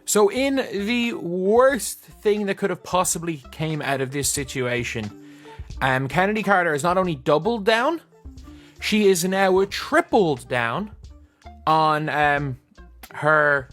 So in the worst thing that could have possibly came out of this situation, Chennedy Carter has not only doubled down, she is now tripled down on her,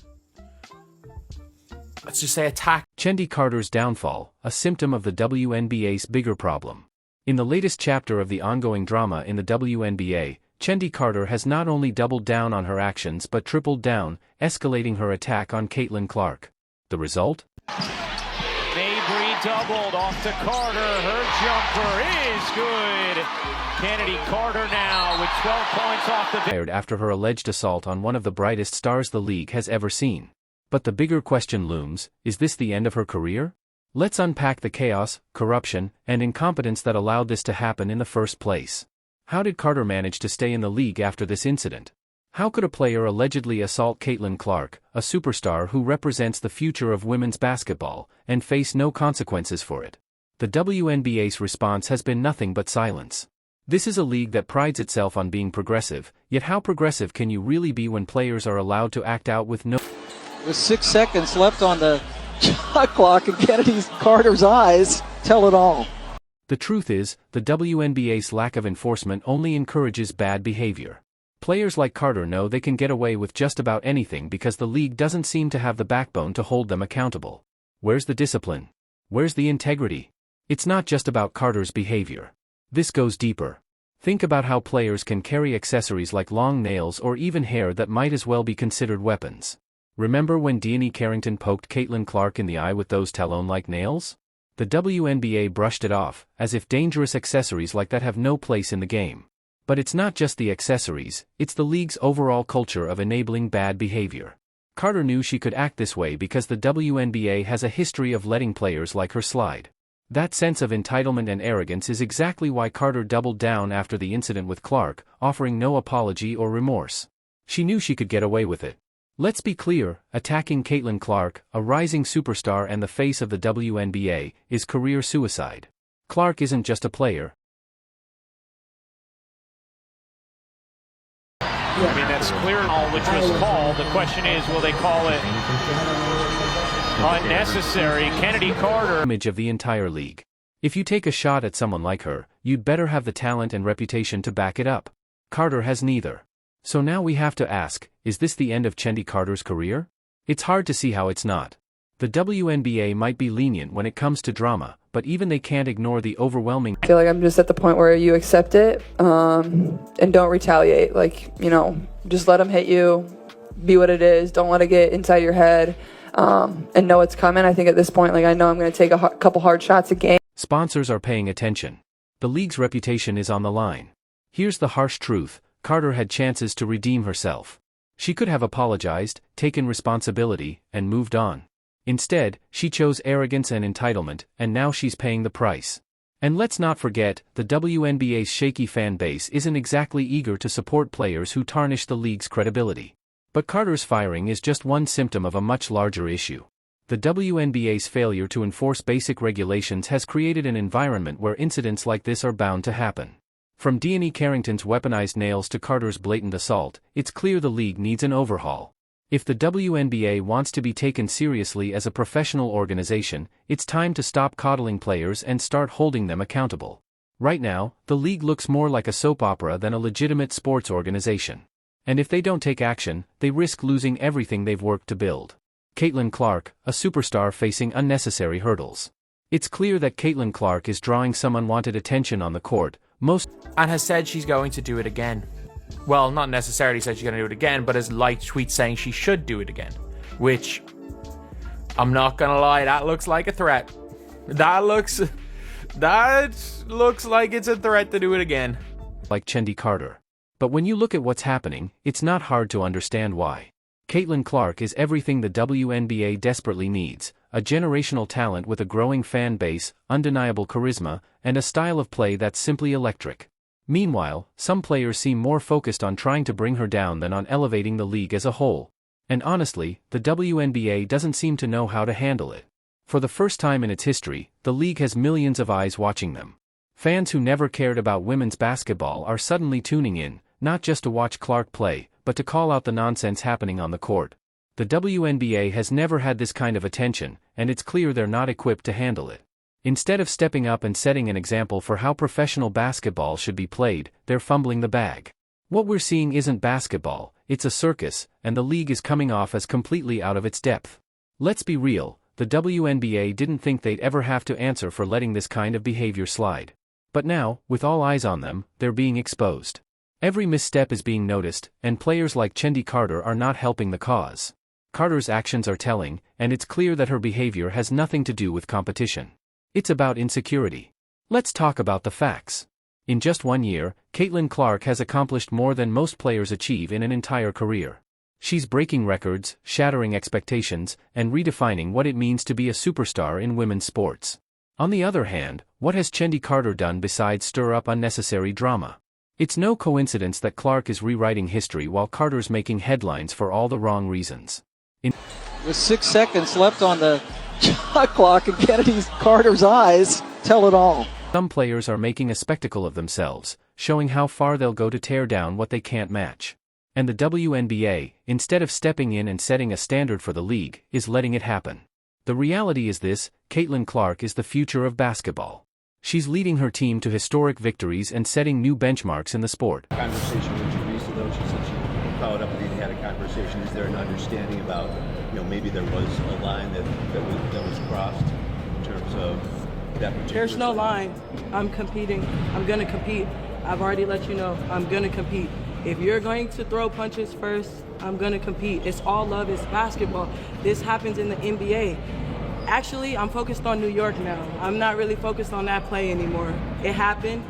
let's just say, attack. Chennedy Carter's downfall, a symptom of the WNBA's bigger problem. In the latest chapter of the ongoing drama in the WNBA, Chennedy Carter has not only doubled down on her actions but tripled down, escalating her attack on Caitlin Clark. The result? Mabry doubled off to Carter. Her jumper is good. Chennedy Carter now with 12 points off the bench. After her alleged assault on one of the brightest stars the league has ever seen. But the bigger question looms, is this the end of her career? Let's unpack the chaos, corruption, and incompetence that allowed this to happen in the first place. How did Carter manage to stay in the league after this incident? How could a player allegedly assault Caitlin Clark, a superstar who represents the future of women's basketball, and face no consequences for it? The WNBA's response has been nothing but silence. This is a league that prides itself on being progressive, yet how progressive can you really be when players are allowed to act out with no... With 6 seconds left on the shot clock and Chennedy Carter's eyes tell it all. The truth is, the WNBA's lack of enforcement only encourages bad behavior. Players like Carter know they can get away with just about anything because the league doesn't seem to have the backbone to hold them accountable. Where's the discipline? Where's the integrity? It's not just about Carter's behavior. This goes deeper. Think about how players can carry accessories like long nails or even hair that might as well be considered weapons. Remember when Chennedy Carter poked Caitlin Clark in the eye with those talon-like nails? The WNBA brushed it off, as if dangerous accessories like that have no place in the game. But it's not just the accessories, it's the league's overall culture of enabling bad behavior. Carter knew she could act this way because the WNBA has a history of letting players like her slide. That sense of entitlement and arrogance is exactly why Carter doubled down after the incident with Clark, offering no apology or remorse. She knew she could get away with it. Let's be clear, attacking Caitlin Clark, a rising superstar and the face of the WNBA, is career suicide. Clark isn't just a player. I mean, that's clear, which was called. The question is, will they call it unnecessary? Chennedy Carter. Image of the entire league. If you take a shot at someone like her, you'd better have the talent and reputation to back it up. Carter has neither. So now we have to ask, is this the end of Chennedy Carter's career? It's hard to see how it's not. The WNBA might be lenient when it comes to drama, but even they can't ignore the overwhelming... I feel like I'm just at the point where you accept it and don't retaliate. Like, just let them hit you, be what it is, don't let it get inside your head, and know it's coming. I think at this point, I know I'm going to take a couple hard shots a game. Sponsors are paying attention. The league's reputation is on the line. Here's the harsh truth. Carter had chances to redeem herself. She could have apologized, taken responsibility, and moved on. Instead, she chose arrogance and entitlement, and now she's paying the price. And let's not forget, the WNBA's shaky fan base isn't exactly eager to support players who tarnish the league's credibility. But Carter's firing is just one symptom of a much larger issue. The WNBA's failure to enforce basic regulations has created an environment where incidents like this are bound to happen. From Chennedy Carter's weaponized nails to Carter's blatant assault, it's clear the league needs an overhaul. If the WNBA wants to be taken seriously as a professional organization, it's time to stop coddling players and start holding them accountable. Right now, the league looks more like a soap opera than a legitimate sports organization. And if they don't take action, they risk losing everything they've worked to build. Caitlin Clark, a superstar facing unnecessary hurdles. It's clear that Caitlin Clark is drawing some unwanted attention on the court, and has said she's going to do it again. Well, not necessarily said she's going to do it again, but has liked tweets saying she should do it again. Which, I'm not going to lie, that looks like a threat. That looks like it's a threat to do it again. Like Chennedy Carter. But when you look at what's happening, it's not hard to understand why. Caitlin Clark is everything the WNBA desperately needs, a generational talent with a growing fan base, undeniable charisma, and a style of play that's simply electric. Meanwhile, some players seem more focused on trying to bring her down than on elevating the league as a whole. And honestly, the WNBA doesn't seem to know how to handle it. For the first time in its history, the league has millions of eyes watching them. Fans who never cared about women's basketball are suddenly tuning in, not just to watch Clark play, but to call out the nonsense happening on the court. The WNBA has never had this kind of attention, and it's clear they're not equipped to handle it. Instead of stepping up and setting an example for how professional basketball should be played, they're fumbling the bag. What we're seeing isn't basketball, it's a circus, and the league is coming off as completely out of its depth. Let's be real, the WNBA didn't think they'd ever have to answer for letting this kind of behavior slide. But now, with all eyes on them, they're being exposed. Every misstep is being noticed, and players like Chennedy Carter are not helping the cause. Carter's actions are telling, and it's clear that her behavior has nothing to do with competition. It's about insecurity. Let's talk about the facts. In just 1 year, Caitlin Clark has accomplished more than most players achieve in an entire career. She's breaking records, shattering expectations, and redefining what it means to be a superstar in women's sports. On the other hand, what has Chennedy Carter done besides stir up unnecessary drama? It's no coincidence that Clark is rewriting history while Carter's making headlines for all the wrong reasons. With 6 seconds left on the shot clock, and Chennedy Carter's eyes tell it all. Some players are making a spectacle of themselves, showing how far they'll go to tear down what they can't match. And the WNBA, instead of stepping in and setting a standard for the league, is letting it happen. The reality is this: Caitlin Clark is the future of basketball. She's leading her team to historic victories and setting new benchmarks in the sport. Conversation with Teresa, though, she said she followed up and had a conversation. Is there an understanding about, maybe there was a line that was crossed in terms of that particular? There's no line. I'm competing. I'm going to compete. I've already let you know I'm going to compete. If you're going to throw punches first, I'm going to compete. It's all love. It's basketball. This happens in the NBA. Actually, I'm focused on New York now. I'm not really focused on that play anymore. It happened,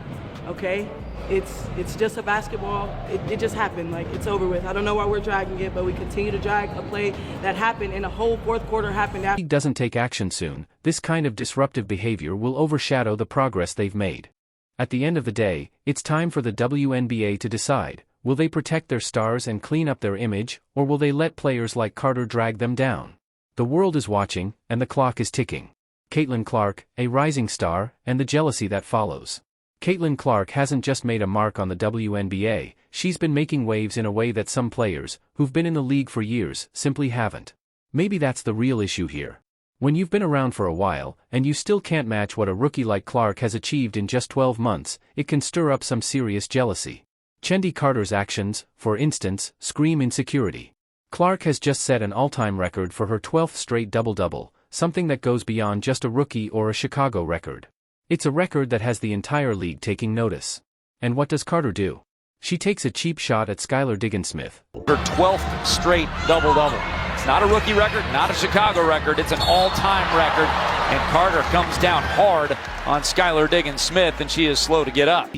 okay? It's just a basketball. It just happened. Like, it's over with. I don't know why we're dragging it, but we continue to drag a play that happened, and a whole fourth quarter happened after. If the league doesn't take action soon, this kind of disruptive behavior will overshadow the progress they've made. At the end of the day, it's time for the WNBA to decide: will they protect their stars and clean up their image, or will they let players like Carter drag them down? The world is watching, and the clock is ticking. Caitlin Clark, a rising star, and the jealousy that follows. Caitlin Clark hasn't just made a mark on the WNBA, she's been making waves in a way that some players, who've been in the league for years, simply haven't. Maybe that's the real issue here. When you've been around for a while, and you still can't match what a rookie like Clark has achieved in just 12 months, it can stir up some serious jealousy. Chennedy Carter's actions, for instance, scream insecurity. Clark has just set an all-time record for her 12th straight double-double, something that goes beyond just a rookie or a Chicago record. It's a record that has the entire league taking notice. And what does Carter do? She takes a cheap shot at Skylar Diggins-Smith. Her 12th straight double-double. It's not a rookie record, not a Chicago record, it's an all-time record. And Carter comes down hard on Skylar Diggins-Smith, and she is slow to get up.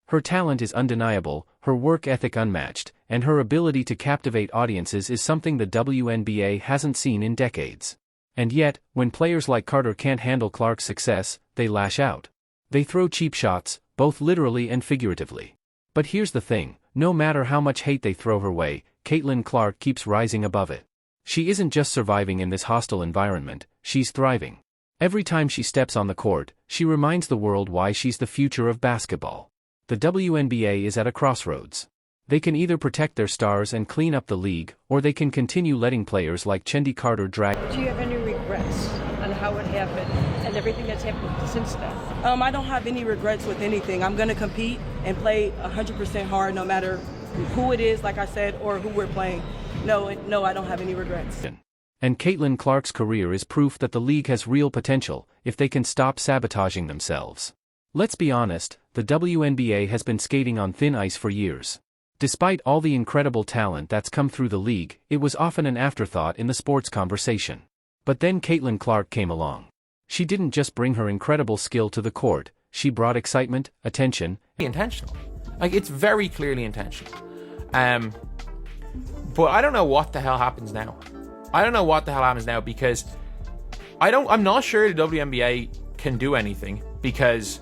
Her talent is undeniable, her work ethic unmatched, and her ability to captivate audiences is something the WNBA hasn't seen in decades. And yet, when players like Carter can't handle Clark's success, they lash out. They throw cheap shots, both literally and figuratively. But here's the thing: no matter how much hate they throw her way, Caitlin Clark keeps rising above it. She isn't just surviving in this hostile environment, she's thriving. Every time she steps on the court, she reminds the world why she's the future of basketball. The WNBA is at a crossroads. They can either protect their stars and clean up the league, or they can continue letting players like Chennedy Carter drag. Do you have any regrets on how it happened and everything that's happened since then? I don't have any regrets with anything. I'm going to compete and play 100% hard no matter who it is, like I said, or who we're playing. No, I don't have any regrets. And Caitlin Clark's career is proof that the league has real potential if they can stop sabotaging themselves. Let's be honest, the WNBA has been skating on thin ice for years. Despite all the incredible talent that's come through the league, it was often an afterthought in the sports conversation. But then Caitlin Clark came along. She didn't just bring her incredible skill to the court, she brought excitement, attention. Intentional. Like, it's very clearly intentional. But I don't know what the hell happens now. Because I'm not sure the WNBA can do anything, because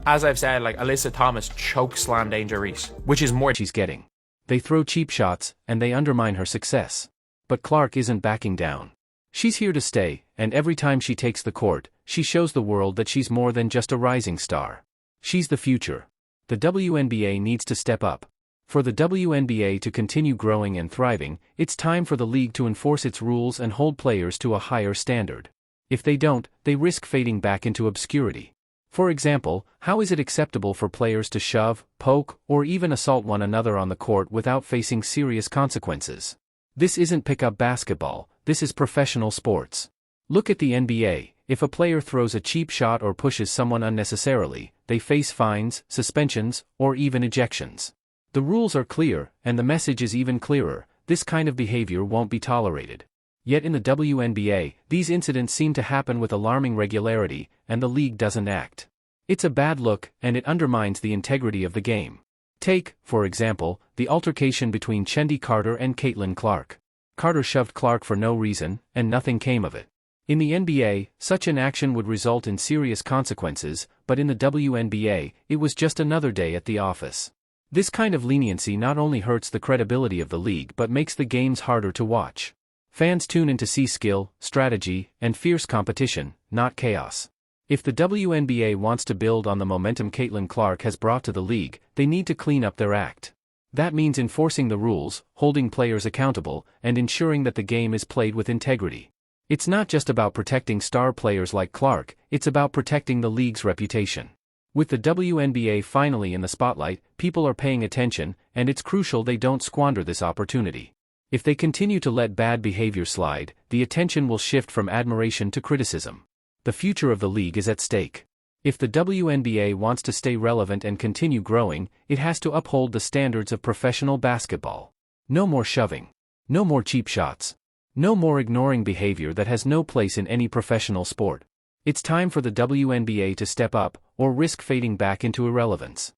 as I've said, like, Alyssa Thomas chokeslammed Danger Reese, which is more she's getting. They throw cheap shots, and they undermine her success. But Clark isn't backing down. She's here to stay, and every time she takes the court, she shows the world that she's more than just a rising star. She's the future. The WNBA needs to step up. For the WNBA to continue growing and thriving, it's time for the league to enforce its rules and hold players to a higher standard. If they don't, they risk fading back into obscurity. For example, how is it acceptable for players to shove, poke, or even assault one another on the court without facing serious consequences? This isn't pickup basketball, this is professional sports. Look at the NBA. If a player throws a cheap shot or pushes someone unnecessarily, they face fines, suspensions, or even ejections. The rules are clear, and the message is even clearer: this kind of behavior won't be tolerated. Yet in the WNBA, these incidents seem to happen with alarming regularity, and the league doesn't act. It's a bad look, and it undermines the integrity of the game. Take, for example, the altercation between Chennedy Carter and Caitlin Clark. Carter shoved Clark for no reason, and nothing came of it. In the NBA, such an action would result in serious consequences, but in the WNBA, it was just another day at the office. This kind of leniency not only hurts the credibility of the league but makes the games harder to watch. Fans tune in to see skill, strategy, and fierce competition, not chaos. If the WNBA wants to build on the momentum Caitlin Clark has brought to the league, they need to clean up their act. That means enforcing the rules, holding players accountable, and ensuring that the game is played with integrity. It's not just about protecting star players like Clark, it's about protecting the league's reputation. With the WNBA finally in the spotlight, people are paying attention, and it's crucial they don't squander this opportunity. If they continue to let bad behavior slide, the attention will shift from admiration to criticism. The future of the league is at stake. If the WNBA wants to stay relevant and continue growing, it has to uphold the standards of professional basketball. No more shoving. No more cheap shots. No more ignoring behavior that has no place in any professional sport. It's time for the WNBA to step up, or risk fading back into irrelevance.